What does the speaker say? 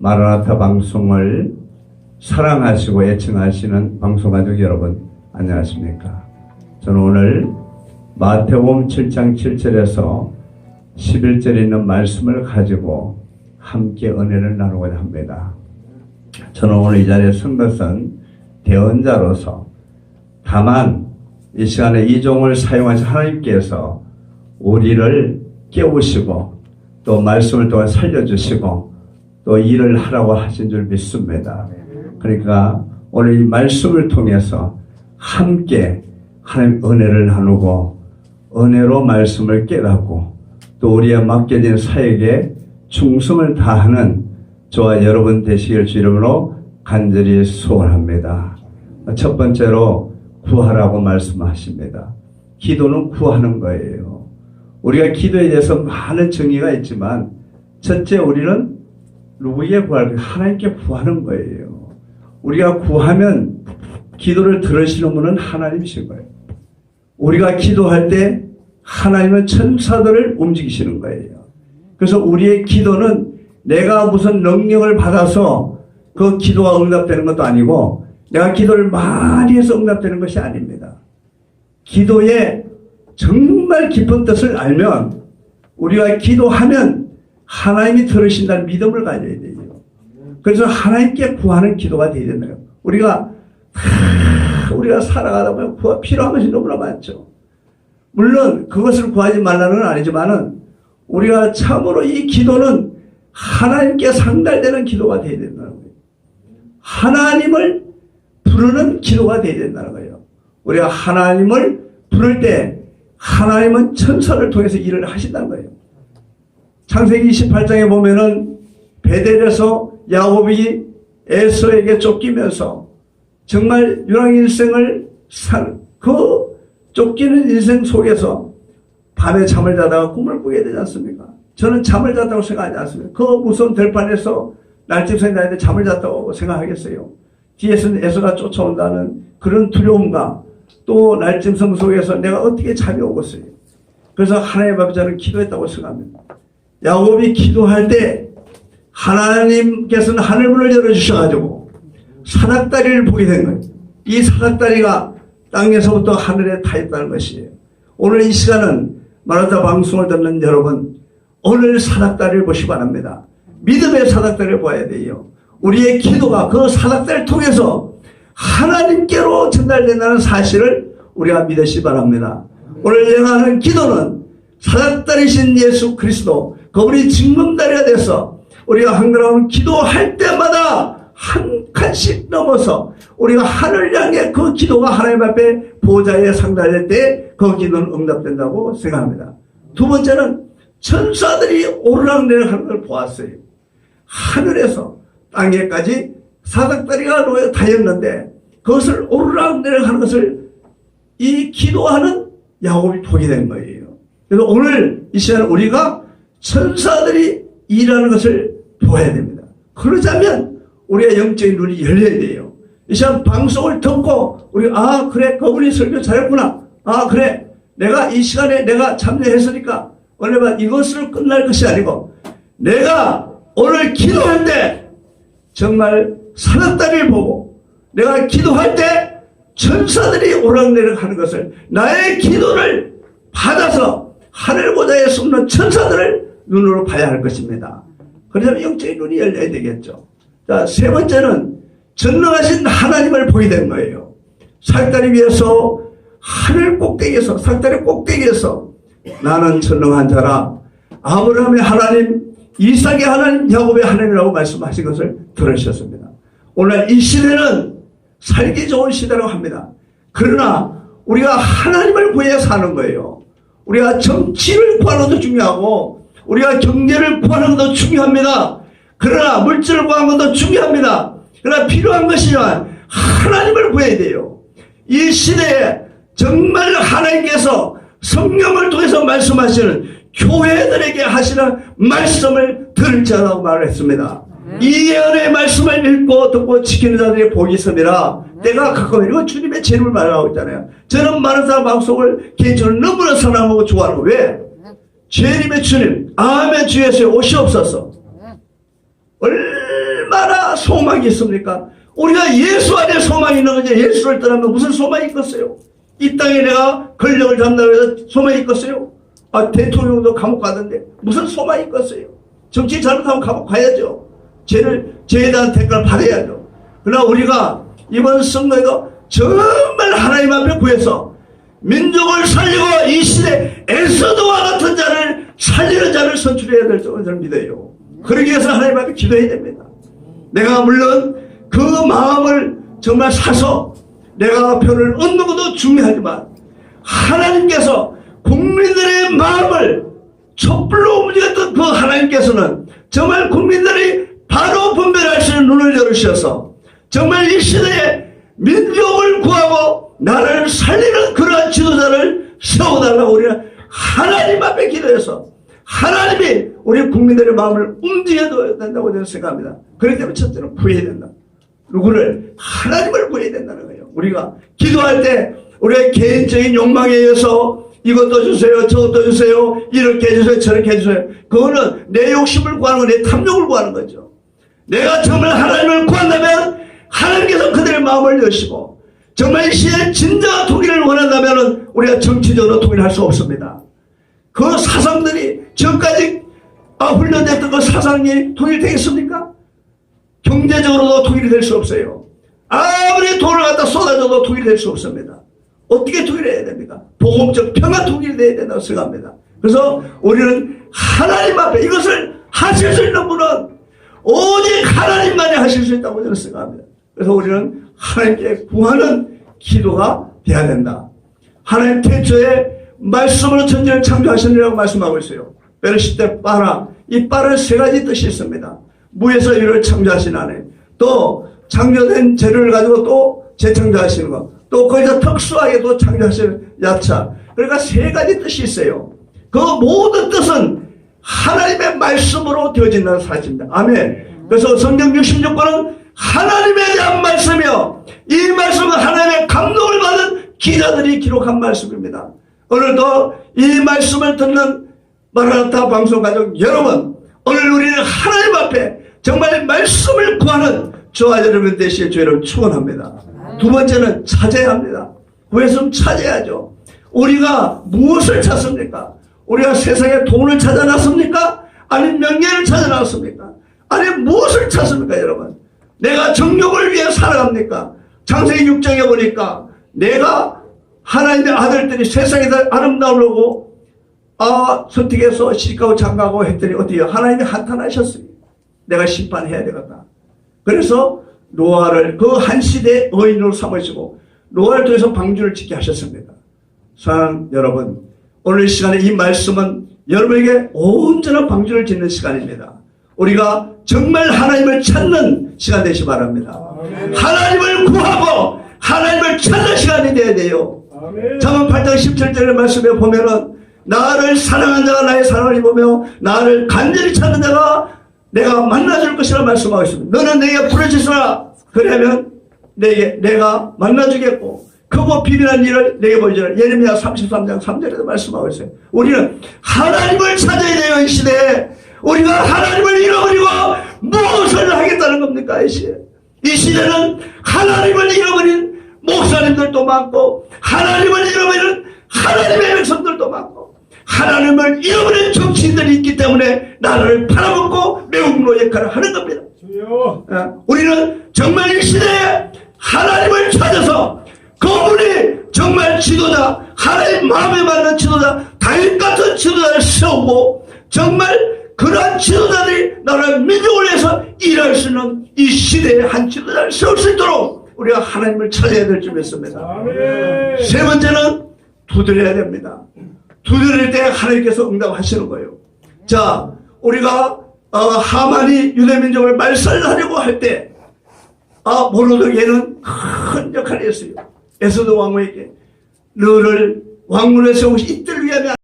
마라나타 방송을 사랑하시고 애청하시는 방송가족 여러분, 안녕하십니까? 저는 오늘 마태복음 7장 7절에서 11절에 있는 말씀을 가지고 함께 은혜를 나누고자 합니다. 저는 오늘 이 자리에 선 것은 대언자로서, 다만 이 시간에 이 종을 사용하신 하나님께서 우리를 깨우시고 또 말씀을 통해 살려주시고 또 일을 하라고 하신 줄 믿습니다. 그러니까 오늘 이 말씀을 통해서 함께 하나님 은혜를 나누고 은혜로 말씀을 깨닫고 또 우리의 맡겨진 사역에 충성을 다하는 저와 여러분 되시길 주 이름으로 간절히 소원합니다. 첫 번째로 구하라고 말씀하십니다. 기도는 구하는 거예요. 우리가 기도에 대해서 많은 정의가 있지만 첫째, 우리는 누구에게 구할 거예요? 하나님께 구하는 거예요. 우리가 구하면 기도를 들으시는 분은 하나님이신 거예요. 우리가 기도할 때 하나님은 천사들을 움직이시는 거예요. 그래서 우리의 기도는 내가 무슨 능력을 받아서 그 기도가 응답되는 것도 아니고 내가 기도를 많이 해서 응답되는 것이 아닙니다. 기도의 정말 깊은 뜻을 알면 우리가 기도하면 하나님이 들으신다는 믿음을 가져야 돼요. 그래서 하나님께 구하는 기도가 되어야 된다. 우리가 살아가다 보면 필요한 것이 너무나 많죠. 물론 그것을 구하지 말라는 건 아니지만은 우리가 참으로 이 기도는 하나님께 상달되는 기도가 되어야 된다는 거예요. 하나님을 부르는 기도가 되어야 된다는 거예요. 우리가 하나님을 부를 때 하나님은 천사를 통해서 일을 하신다는 거예요. 창세기 28장에 보면은 베델에서 야곱이 에서에게 쫓기면서 정말 유랑일생을 산 그 쫓기는 인생 속에서 밤에 잠을 자다가 꿈을 꾸게 되지 않습니까? 저는 잠을 잤다고 생각하지 않습니다. 그 무서운 들판에서 날집새에 나한테 잠을 잤다고 생각하겠어요. 뒤에서는 에서가 쫓아온다는 그런 두려움과 또 날짐승 속에서 내가 어떻게 잠이 오겠어요. 그래서 하나님 앞에 저는 기도했다고 생각합니다. 야곱이 기도할 때 하나님께서는 하늘문을 열어주셔가지고 사닥다리를 보게 된 거예요. 이 사닥다리가 땅에서부터 하늘에 타 있다는 것이에요. 오늘 이 시간은 마라나타 방송을 듣는 여러분, 오늘 사닥다리를 보시기 바랍니다. 믿음의 사닥다리를 봐야 돼요. 우리의 기도가 그 사닥다리를 통해서 하나님께로 전달된다는 사실을 우리가 믿으시기 바랍니다. 오늘 내가 하는 기도는 사닥다리신 예수 그리스도, 그분이 징검다리가 돼서 우리가 한가로운 기도할 때마다 한 칸씩 넘어서 우리가 하늘 향해 그 기도가 하나님 앞에 보좌에 상달될 때 그 기도는 응답된다고 생각합니다. 두 번째는 천사들이 오르락내리락 하는 걸 보았어요. 하늘에서 땅에까지 사닥다리가 다였는데 그것을 오르락내리락 하는 것을 이 기도하는 야곱이 보게 된 거예요. 그래서 오늘 이 시간 우리가 천사들이 일하는 것을 보아야 됩니다. 그러자면 우리가 영적인 눈이 열려야 돼요. 이 시간 방송을 듣고 우리가 그래 그분이 설교 잘했구나. 그래 내가 이 시간에 내가 참여했으니까 오늘 이것으로 끝날 것이 아니고 내가 오늘 기도할 때 정말 사닥다리를 보고 내가 기도할 때 천사들이 오락내락 하는 것을 나의 기도를 받아서 하늘보다에 숨는 천사들을 눈으로 봐야 할 것입니다. 그러면 영적인 눈이 열려야 되겠죠. 자, 세 번째는 전능하신 하나님을 보게 된 거예요. 사닥다리 위에서 하늘 꼭대기에서 사닥다리 꼭대기에서 나는 전능한 자라 아브라함의 하나님, 이삭의 하나님, 야곱의 하나님이라고 말씀하신 것을 들으셨습니다. 오늘 이 시대는 살기 좋은 시대라고 합니다. 그러나 우리가 하나님을 구해야 사는 거예요. 우리가 정치를 구하는 것도 중요하고 우리가 경제를 구하는 것도 중요합니다. 그러나 물질을 구하는 것도 중요합니다. 그러나 필요한 것이지만 하나님을 구해야 돼요. 이 시대에 정말 하나님께서 성령을 통해서 말씀하시는 교회들에게 하시는 말씀을 들을지라고 말을 했습니다. 이 예언의 말씀을 읽고 듣고 지키는 자들이 복이 있습니다. 때가 가까워요. 이거 주님의 재림을 말하고 있잖아요. 저는 마라나타 방송을 개인적으로 너무나 사랑하고 좋아하는 거예요. 왜? 재림의 주님, 아멘 주 예수의 오시옵소서. 얼마나 소망이 있습니까? 우리가 예수 안에 소망이 있는 거지. 예수를 떠나면 무슨 소망이 있겠어요? 이 땅에 내가 권력을 잡는다고 해서 소망이 있겠어요? 대통령도 감옥 가던데 무슨 소망이 있겠어요? 정치 잘못하면 감옥 가야죠. 죄에 대한 대가를 받아야죠. 그러나 우리가 이번 선거에도 정말 하나님 앞에 구해서 민족을 살리고 이 시대 에스더와 같은 자를 살리는 자를 선출해야 될 줄을 저는 믿어요. 그러기 위해서 하나님 앞에 기도해야 됩니다. 내가 물론 그 마음을 정말 사서 내가 표를 얻는 것도 중요하지만 하나님께서 국민들의 마음을 촛불로 움직였던 그 하나님께서는 정말 국민들이 바로 분별할 수 있는 눈을 열으셔서 정말 이 시대에 민족을 구하고 나라를 살리는 그러한 지도자를 세워달라고 우리는 하나님 앞에 기도해서 하나님이 우리 국민들의 마음을 움직여줘야 된다고 저는 생각합니다. 그렇기 때문에 첫째는 구해야 된다. 누구를? 하나님을 구해야 된다는 거예요. 우리가 기도할 때 우리의 개인적인 욕망에 의해서 이것도 주세요, 저것도 주세요, 이렇게 해주세요, 저렇게 해주세요. 그거는 내 욕심을 구하는 거, 내 탐욕을 구하는 거죠. 내가 정말 하나님을 구한다면 하나님께서 그들의 마음을 여시고 정말 이 시대에 진정한 통일을 원한다면 우리가 정치적으로 통일할 수 없습니다. 그 사상들이 지금까지 훈련됐던 그 사상이 통일되겠습니까? 경제적으로도 통일이 될 수 없어요. 아무리 돈을 갖다 쏟아줘도 통일이 될 수 없습니다. 어떻게 통일해야 됩니까? 복음적 평화 통일이 돼야 된다고 생각합니다. 그래서 우리는 하나님 앞에 이것을 하실 수 있는 분은 오직 하나님만이 하실 수 있다고 저는 생각합니다. 그래서 우리는 하나님께 구하는 기도가 돼야 된다. 하나님 태초에 말씀으로 천지를 창조하시느라고 말씀하고 있어요. 베르시 때 빠라. 이 빠를 세 가지 뜻이 있습니다. 무에서 유를 창조하신 하나님. 또 창조된 재료를 가지고 또 재창조하시는 것. 또 거기서 특수하게 또 창조하시는 야차. 그러니까 세 가지 뜻이 있어요. 그 모든 뜻은 하나님의 말씀으로 되어진다는 사실입니다. 아멘. 그래서 성경 66권은 하나님에 대한 말씀이요. 이 말씀은 하나님의 감동을 받은 기자들이 기록한 말씀입니다. 오늘도 이 말씀을 듣는 마라나타 방송 가족 여러분, 오늘 우리는 하나님 앞에 정말 말씀을 구하는 저와 여러분 되시길 주 여러분 축원합니다. 두 번째는 찾아야 합니다. 구했으면 찾아야죠. 우리가 무엇을 찾습니까? 우리가 세상에 돈을 찾아놨습니까? 아니면 명예를 찾아놨습니까? 아니면 무엇을 찾습니까, 여러분? 내가 정욕을 위해 살아갑니까? 창세기 6장에 보니까 내가 하나님의 아들들이 세상에 다 아름다우려고 선택해서 시집가고 장가고 했더니 어디요? 하나님이 한탄하셨어요. 내가 심판해야 되겠다. 그래서 노아를 그 한 시대의 의인으로 삼으시고 노아를 통해서 방주를 짓게 하셨습니다. 사랑하는 여러분, 오늘 이 시간에 이 말씀은 여러분에게 온전한 방주를 짓는 시간입니다. 우리가 정말 하나님을 찾는 시간 되시 바랍니다. 아멘. 하나님을 구하고 하나님을 찾는 시간이 되어야 돼요. 잠언 8장 17절의 말씀에 보면은 나를 사랑한 자가 나의 사랑을 입으며 나를 간절히 찾는 자가 내가 만나줄 것이라 말씀하고 있습니다. 너는 내게 부르짖으라. 그러면 내가 만나주겠고 크고 비밀한 일을 내게 보여주라. 예레미야 33장 3절에도 말씀하고 있어요. 우리는 하나님을 찾아야 돼요. 이 시대에 우리가 하나님을 잃어버리고 무엇을 하겠다는 겁니까? 이 시대는 하나님을 잃어버린 목사님들도 많고 하나님을 잃어버리는 하나님의 백성들도 많고 하나님을 잃어버린 정치인들이 있기 때문에 나라를 팔아먹고 매국노 역할을 하는 겁니다. 우리는 정말 이 시대에 하나님을 찾아서 그분이 정말 지도자, 하나님 마음에 맞는 지도자, 다윗 같은 지도자를 세우고 정말 그러한 지도자들이 나라의 민족을 위해서 일할 수 있는 이 시대에 한 지도자를 세울 수 있도록 우리가 하나님을 찾아야 될 줄 믿습니다. 아멘. 세 번째는 두드려야 됩니다. 두드릴 때 하나님께서 응답하시는 거예요. 자, 우리가 하만이 유대민족을 말살하려고 할 때 모르드게는 큰 역할을 했어요. 에스더 왕후에게 너를 왕문에 세우시 이때를 위하면